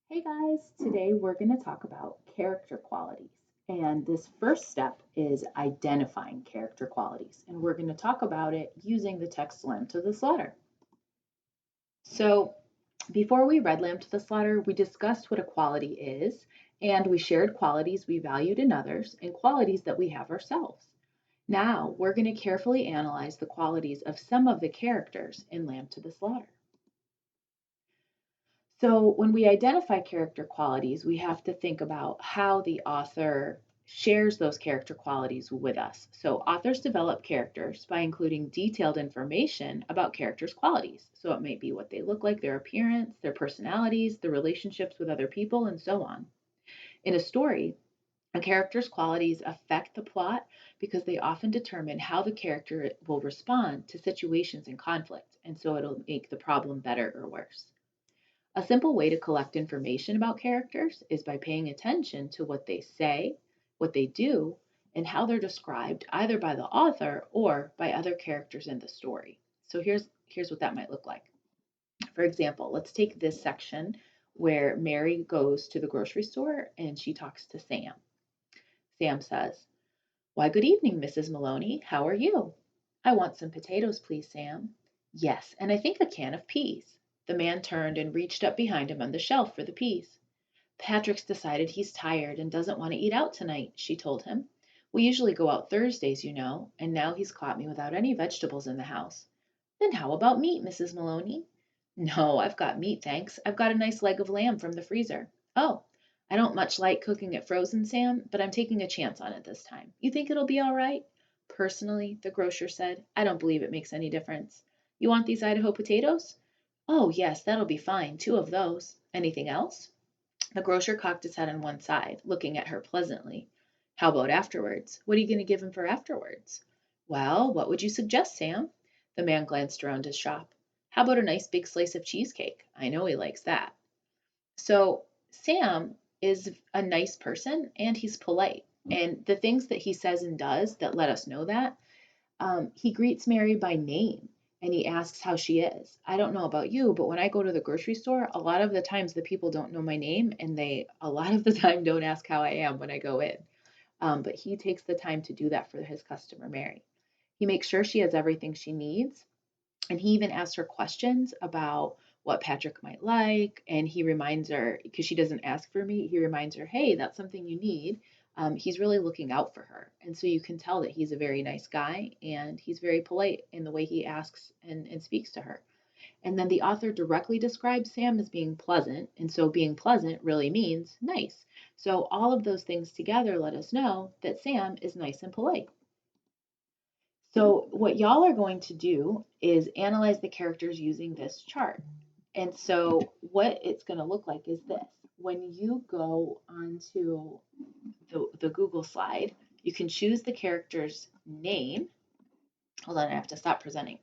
Hey guys, today we're going to talk about character qualities. And this first step is identifying character qualities. And we're going to talk about it using the text lamp to this letter. So, before we read lamp to this letter, we discussed what a quality is, and we shared qualities we valued in others and qualities that we have ourselves. Now, we're going to carefully analyze the qualities of some of the characters in lamp to this letter. So, when we identify character qualities, we have to think about how the author shares those character qualities with us. So, authors develop characters by including detailed information about characters' qualities. So, it might be what they look like, their appearance, their personalities, their relationships with other people, and so on. In a story, a character's qualities affect the plot because they often determine how the character will respond to situations and conflict, and so it'll make the problem better or worse. A simple way to collect information about characters is by paying attention to what they say, what they do, and how they're described either by the author or by other characters in the story. So here's what that might look like. For example, let's take this section where Mary goes to the grocery store and she talks to Sam. Sam says, "Why, good evening, Mrs. Maloney. How are you?" "I want some potatoes, please, Sam." "Yes, and I think a can of peas." The man turned and reached up behind him on the shelf for the peas. "Patrick's decided he's tired and doesn't want to eat out tonight," she told him. "We usually go out Thursdays, you know, and now he's caught me without any vegetables in the house." "Then how about meat, Mrs. Maloney?" "No, I've got meat, thanks. I've got a nice leg of lamb from the freezer." "Oh, I don't much like cooking it frozen, Sam, but I'm taking a chance on it this time. You think it'll be all right?" "Personally," the grocer said, "I don't believe it makes any difference. You want these Idaho potatoes?" "Oh, yes, that'll be fine. Two of those. Anything else?" The grocer cocked his head on one side, looking at her pleasantly. "How about afterwards? What are you going to give him for afterwards?" "Well, what would you suggest, Sam?" The man glanced around his shop. "How about a nice big slice of cheesecake? I know he likes that." So, Sam is a nice person and he's polite. And the things that he says and does that let us know that he greets Mary by name and he asks how she is. I don't know about you, but when I go to the grocery store, a lot of the times the people don't know my name and they a lot of the time don't ask how I am when I go in. But he takes the time to do that for his customer, Mary. He makes sure she has everything she needs. And he even asks her questions about what Patrick might like. And he reminds her, because she doesn't ask for me, he reminds her, hey, that's something you need. He's really looking out for her. And so you can tell that he's a very nice guy and he's very polite in the way he asks and speaks to her. And then the author directly describes Sam as being pleasant. And so being pleasant really means nice. So all of those things together let us know that Sam is nice and polite. So what y'all are going to do is analyze the characters using this chart. And so what it's going to look like is this. When you go onto the Google slide, you can choose the character's name. Hold on, I have to stop presenting.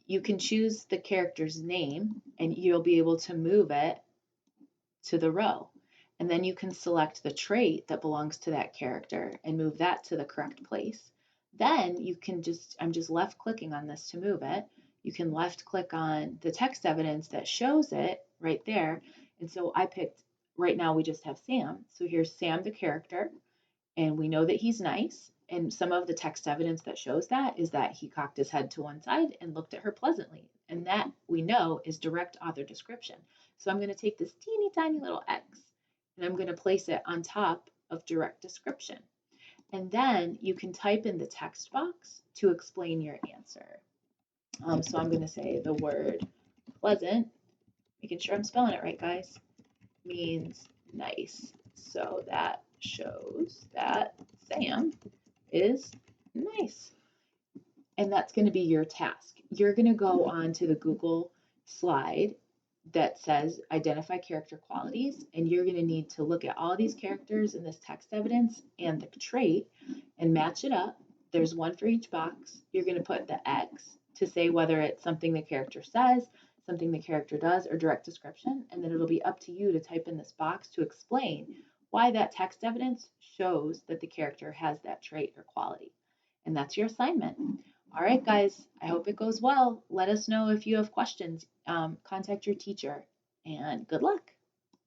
You can choose the character's name and you'll be able to move it to the row. And then you can select the trait that belongs to that character and move that to the correct place. Then you can I'm just left clicking on this to move it. You can left click on the text evidence that shows it right there. And so I picked, right now we just have Sam. So here's Sam, the character, and we know that he's nice. And some of the text evidence that shows that is that he cocked his head to one side and looked at her pleasantly. And that we know is direct author description. So I'm going to take this teeny tiny little X and I'm going to place it on top of direct description. And then you can type in the text box to explain your answer. So I'm going to say the word pleasant, making sure I'm spelling it right, guys, means nice. So that shows that Sam is nice. And that's going to be your task. You're going to go on to the Google slide that says identify character qualities, and you're going to need to look at all these characters in this text evidence and the trait and match it up. There's one for each box. You're going to put the X to say whether it's something the character says, something the character does, or direct description, and then it'll be up to you to type in this box to explain why that text evidence shows that the character has that trait or quality. And that's your assignment. All right, guys, I hope it goes well. Let us know if you have questions. Contact your teacher, and good luck.